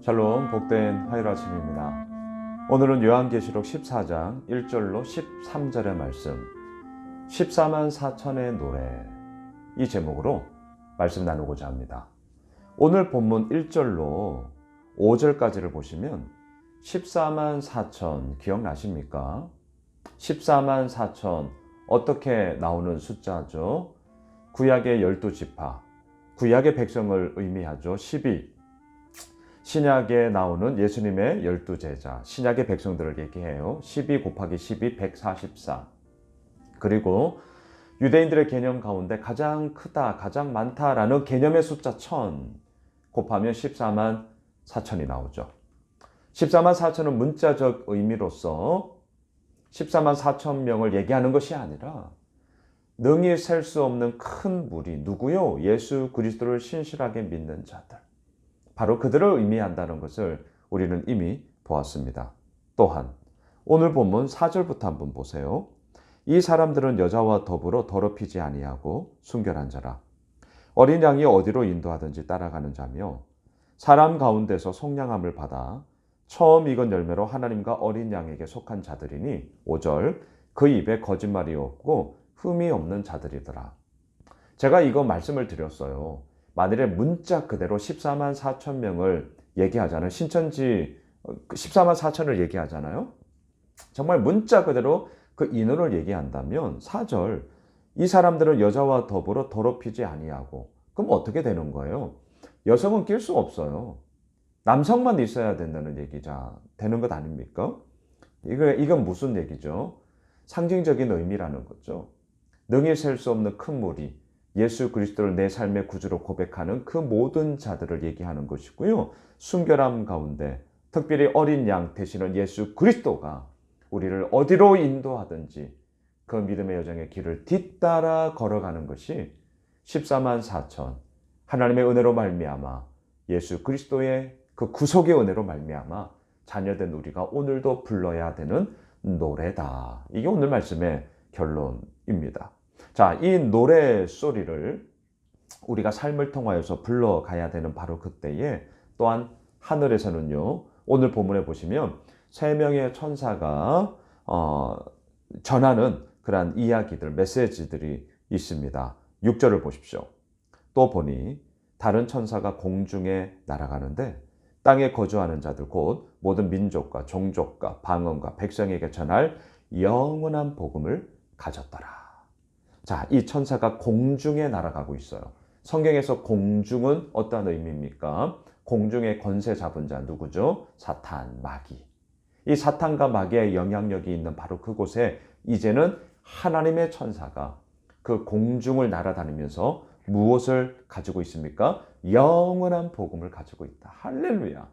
샬롬, 복된 화요일 아침입니다. 오늘은 요한계시록 14장 1절로 13절의 말씀 14만 4천의 노래, 이 제목으로 말씀 나누고자 합니다. 오늘 본문 1절로 5절까지를 보시면 14만 4천 기억나십니까? 14만 4천 어떻게 나오는 숫자죠? 구약의 12지파, 구약의 백성을 의미하죠. 12, 신약에 나오는 예수님의 12제자, 신약의 백성들을 얘기해요. 12 곱하기 12, 144. 그리고 유대인들의 개념 가운데 가장 크다, 가장 많다라는 개념의 숫자 1000 곱하면 14만 4천이 나오죠. 14만 4천은 문자적 의미로서 14만 4천 명을 얘기하는 것이 아니라 능히 셀 수 없는 큰 무리, 누구요? 예수 그리스도를 신실하게 믿는 자들. 바로 그들을 의미한다는 것을 우리는 이미 보았습니다. 또한 오늘 본문 4절부터 한번 보세요. 이 사람들은 여자와 더불어 더럽히지 아니하고 순결한 자라. 어린 양이 어디로 인도하든지 따라가는 자며 사람 가운데서 속량함을 받아 처음 익은 열매로 하나님과 어린 양에게 속한 자들이니 5절 그 입에 거짓말이 없고 흠이 없는 자들이더라. 제가 이거 말씀을 드렸어요. 만일에 문자 그대로 14만 4천 명을 얘기하잖아요. 신천지 14만 4천을 얘기하잖아요. 정말 문자 그대로 그 인원을 얘기한다면 4절 이 사람들은 여자와 더불어 더럽히지 아니하고, 그럼 어떻게 되는 거예요? 여성은 낄 수 없어요. 남성만 있어야 된다는 얘기자 되는 것 아닙니까? 이건 무슨 얘기죠? 상징적인 의미라는 거죠. 능히 셀 수 없는 큰 무리, 예수 그리스도를 내 삶의 구주로 고백하는 그 모든 자들을 얘기하는 것이고요. 순결함 가운데 특별히 어린 양 되시는 예수 그리스도가 우리를 어디로 인도하든지 그 믿음의 여정의 길을 뒤따라 걸어가는 것이 14만 4천 하나님의 은혜로 말미암아 예수 그리스도의 그 구속의 은혜로 말미암아 자녀된 우리가 오늘도 불러야 되는 노래다. 이게 오늘 말씀의 결론입니다. 자, 이 노래 소리를 우리가 삶을 통하여서 불러가야 되는 바로 그때에 또한 하늘에서는요, 오늘 본문에 보시면 세 명의 천사가 전하는 그러한 이야기들, 메시지들이 있습니다. 6절을 보십시오. 또 보니 다른 천사가 공중에 날아가는데 땅에 거주하는 자들 곧 모든 민족과 종족과 방언과 백성에게 전할 영원한 복음을 가졌더라. 자, 이 천사가 공중에 날아가고 있어요. 성경에서 공중은 어떤 의미입니까? 공중의 권세 잡은 자 누구죠? 사탄, 마귀. 이 사탄과 마귀의 영향력이 있는 바로 그곳에 이제는 하나님의 천사가 그 공중을 날아다니면서 무엇을 가지고 있습니까? 영원한 복음을 가지고 있다. 할렐루야.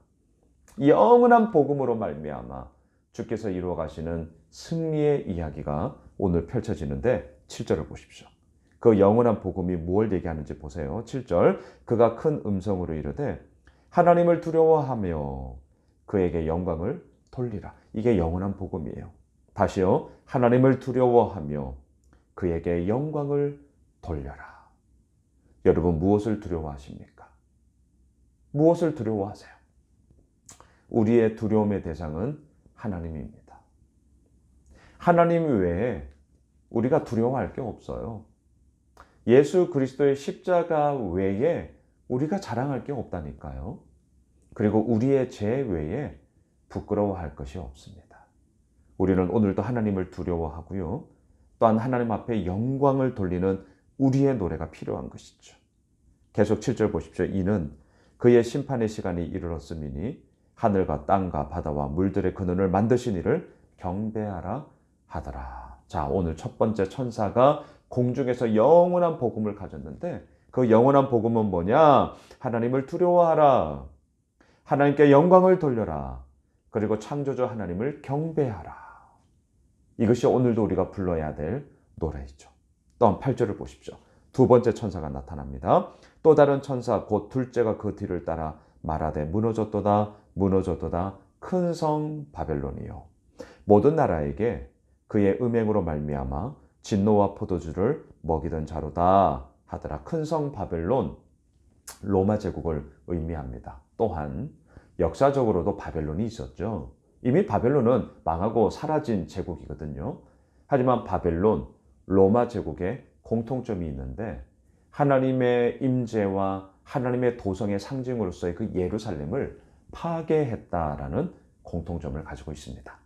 영원한 복음으로 말미암아 주께서 이루어 가시는 승리의 이야기가 오늘 펼쳐지는데 7절을 보십시오. 그 영원한 복음이 무엇을 얘기하는지 보세요. 7절 그가 큰 음성으로 이르되 하나님을 두려워하며 그에게 영광을 돌리라. 이게 영원한 복음이에요. 다시요. 하나님을 두려워하며 그에게 영광을 돌려라. 여러분 무엇을 두려워하십니까? 무엇을 두려워하세요? 우리의 두려움의 대상은 하나님입니다. 하나님 외에 우리가 두려워할 게 없어요. 예수 그리스도의 십자가 외에 우리가 자랑할 게 없다니까요. 그리고 우리의 죄 외에 부끄러워할 것이 없습니다. 우리는 오늘도 하나님을 두려워하고요. 또한 하나님 앞에 영광을 돌리는 우리의 노래가 필요한 것이죠. 계속 7절 보십시오. 이는 그의 심판의 시간이 이르렀음이니 하늘과 땅과 바다와 물들의 근원을 만드신 이를 경배하라 하더라. 자, 오늘 첫 번째 천사가 공중에서 영원한 복음을 가졌는데 그 영원한 복음은 뭐냐? 하나님을 두려워하라. 하나님께 영광을 돌려라. 그리고 창조주 하나님을 경배하라. 이것이 오늘도 우리가 불러야 될 노래이죠. 또한 8절을 보십시오. 두 번째 천사가 나타납니다. 또 다른 천사 곧 둘째가 그 뒤를 따라 말하되 무너졌도다 무너졌도다 큰 성 바벨론이요 모든 나라에게 그의 음행으로 말미암아 진노와 포도주를 먹이던 자로다 하더라. 큰 성 바벨론, 로마 제국을 의미합니다. 또한 역사적으로도 바벨론이 있었죠. 이미 바벨론은 망하고 사라진 제국이거든요. 하지만 바벨론, 로마 제국에 공통점이 있는데 하나님의 임재와 하나님의 도성의 상징으로서의 그 예루살렘을 파괴했다라는 공통점을 가지고 있습니다.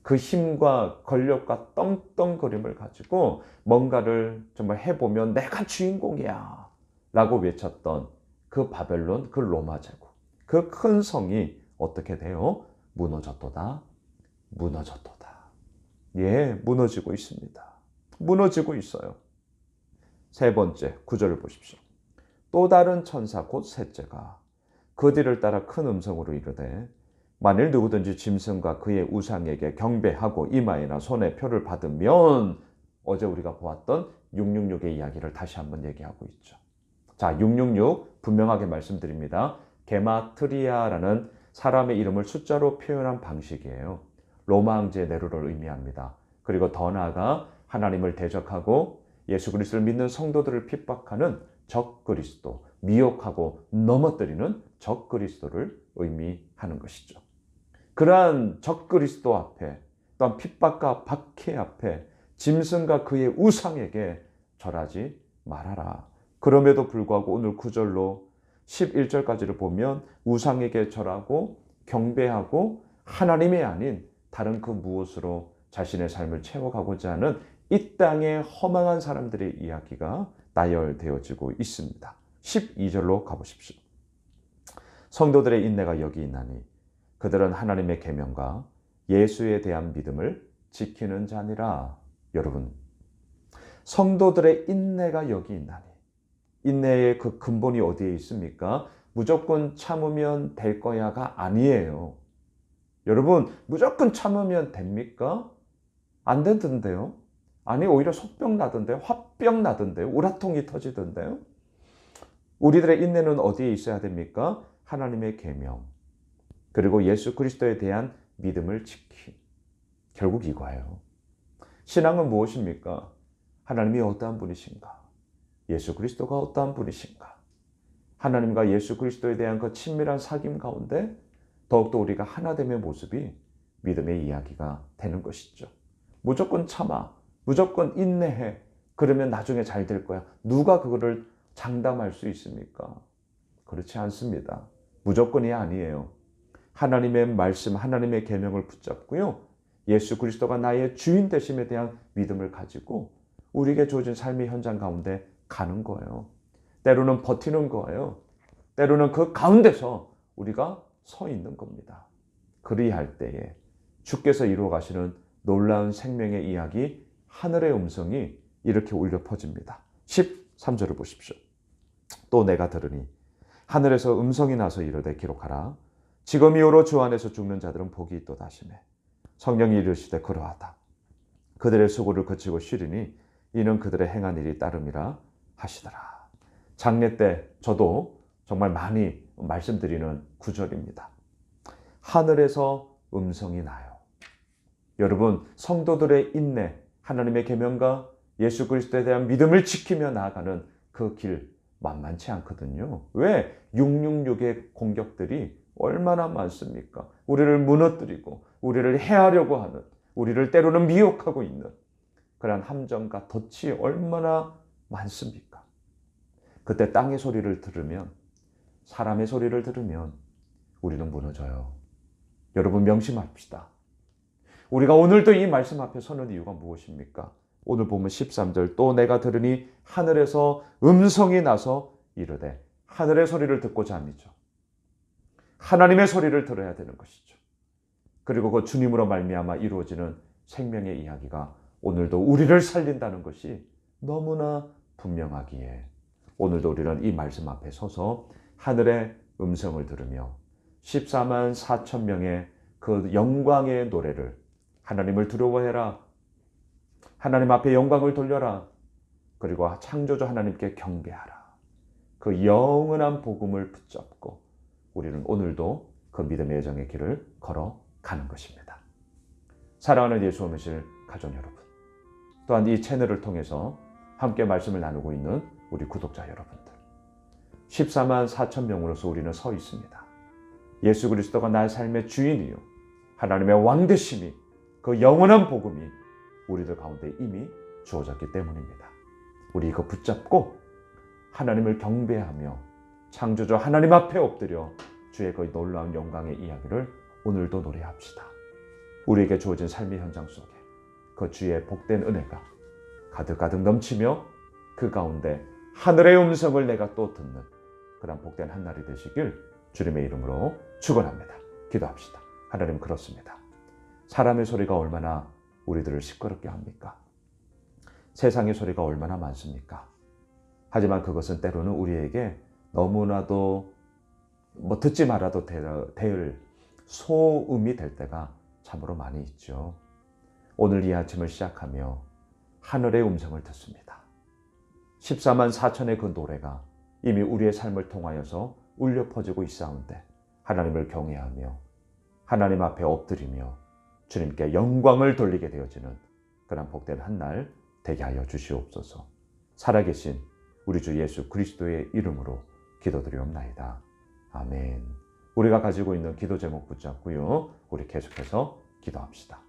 그 힘과 권력과 떵떵거림을 가지고 뭔가를 정말 해보면 내가 주인공이야 라고 외쳤던 그 바벨론, 그 로마 제국, 그 큰 성이 어떻게 돼요? 무너졌도다. 무너졌도다. 예, 무너지고 있습니다. 무너지고 있어요. 세 번째, 9절을 보십시오. 또 다른 천사 곧 셋째가 그 뒤를 따라 큰 음성으로 이르되 만일 누구든지 짐승과 그의 우상에게 경배하고 이마에나 손에 표를 받으면, 어제 우리가 보았던 666의 이야기를 다시 한번 얘기하고 있죠. 자, 666 분명하게 말씀드립니다. 게마트리아라는 사람의 이름을 숫자로 표현한 방식이에요. 로마 황제 네로를 의미합니다. 그리고 더 나아가 하나님을 대적하고 예수 그리스도를 믿는 성도들을 핍박하는 적 그리스도, 미혹하고 넘어뜨리는 적 그리스도를 의미하는 것이죠. 그러한 적 그리스도 앞에, 또한 핍박과 박해 앞에 짐승과 그의 우상에게 절하지 말아라. 그럼에도 불구하고 오늘 9절로 11절까지를 보면 우상에게 절하고 경배하고 하나님이 아닌 다른 그 무엇으로 자신의 삶을 채워가고자 하는 이 땅의 허망한 사람들의 이야기가 나열되어지고 있습니다. 12절로 가보십시오. 성도들의 인내가 여기 있나니 그들은 하나님의 계명과 예수에 대한 믿음을 지키는 자니라. 여러분, 성도들의 인내가 여기 있나니, 인내의 그 근본이 어디에 있습니까? 무조건 참으면 될 거야가 아니에요. 여러분, 무조건 참으면 됩니까? 안 되던데요. 아니, 오히려 속병 나던데요. 화병 나던데요. 우라통이 터지던데요. 우리들의 인내는 어디에 있어야 됩니까? 하나님의 계명, 그리고 예수 그리스도에 대한 믿음을 지킴. 결국 이거예요. 신앙은 무엇입니까? 하나님이 어떠한 분이신가? 예수 그리스도가 어떠한 분이신가? 하나님과 예수 그리스도에 대한 그 친밀한 사귐 가운데 더욱더 우리가 하나됨의 모습이 믿음의 이야기가 되는 것이죠. 무조건 참아, 무조건 인내해, 그러면 나중에 잘 될 거야. 누가 그거를 장담할 수 있습니까? 그렇지 않습니다. 무조건이 아니에요. 하나님의 말씀, 하나님의 계명을 붙잡고요, 예수 그리스도가 나의 주인 되심에 대한 믿음을 가지고 우리에게 주어진 삶의 현장 가운데 가는 거예요. 때로는 버티는 거예요. 때로는 그 가운데서 우리가 서 있는 겁니다. 그리할 때에 주께서 이루어 가시는 놀라운 생명의 이야기, 하늘의 음성이 이렇게 울려 퍼집니다. 13절을 보십시오. 또 내가 들으니 하늘에서 음성이 나서 이르되 기록하라. 지금 이후로 주 안에서 죽는 자들은 복이 있도다 하시매 성령이 이르시되 그러하다. 그들의 수고를 그치고 쉬리니 이는 그들의 행한 일이 따름이라 하시더라. 장례 때 저도 정말 많이 말씀드리는 구절입니다. 하늘에서 음성이 나요. 여러분, 성도들의 인내, 하나님의 계명과 예수 그리스도에 대한 믿음을 지키며 나아가는 그 길 만만치 않거든요. 왜? 666의 공격들이 얼마나 많습니까? 우리를 무너뜨리고 우리를 해하려고 하는, 우리를 때로는 미혹하고 있는 그러한 함정과 덫이 얼마나 많습니까? 그때 땅의 소리를 들으면, 사람의 소리를 들으면 우리는 무너져요. 여러분, 명심합시다. 우리가 오늘도 이 말씀 앞에 서는 이유가 무엇입니까? 오늘 보면 13절, 또 내가 들으니 하늘에서 음성이 나서 이르되, 하늘의 소리를 듣고자 합니죠. 하나님의 소리를 들어야 되는 것이죠. 그리고 그 주님으로 말미암아 이루어지는 생명의 이야기가 오늘도 우리를 살린다는 것이 너무나 분명하기에 오늘도 우리는 이 말씀 앞에 서서 하늘의 음성을 들으며 14만 4천 명의 그 영광의 노래를, 하나님을 두려워해라, 하나님 앞에 영광을 돌려라, 그리고 창조주 하나님께 경배하라, 그 영원한 복음을 붙잡고 우리는 오늘도 그 믿음의 여정의 길을 걸어가는 것입니다. 사랑하는 예수 오미실 가족 여러분, 또한 이 채널을 통해서 함께 말씀을 나누고 있는 우리 구독자 여러분들, 14만 4천 명으로서 우리는 서 있습니다. 예수 그리스도가 나의 삶의 주인이요 하나님의 왕되심이, 그 영원한 복음이 우리들 가운데 이미 주어졌기 때문입니다. 우리 이거 붙잡고 하나님을 경배하며 창조주 하나님 앞에 엎드려 주의 그 놀라운 영광의 이야기를 오늘도 노래합시다. 우리에게 주어진 삶의 현장 속에 그 주의 복된 은혜가 가득가득 넘치며 그 가운데 하늘의 음성을 내가 또 듣는 그런 복된 한 날이 되시길 주님의 이름으로 축원합니다. 기도합시다. 하나님, 그렇습니다. 사람의 소리가 얼마나 우리들을 시끄럽게 합니까? 세상의 소리가 얼마나 많습니까? 하지만 그것은 때로는 우리에게 너무나도 듣지 말아도 될 소음이 될 때가 참으로 많이 있죠. 오늘 이 아침을 시작하며 하늘의 음성을 듣습니다. 14만 4천의 그 노래가 이미 우리의 삶을 통하여서 울려 퍼지고 있사온데 하나님을 경외하며 하나님 앞에 엎드리며 주님께 영광을 돌리게 되어지는 그런 복된 한 날 되게 하여 주시옵소서. 살아계신 우리 주 예수 그리스도의 이름으로 기도드리옵나이다. 아멘. 우리가 가지고 있는 기도 제목 붙잡고요, 우리 계속해서 기도합시다.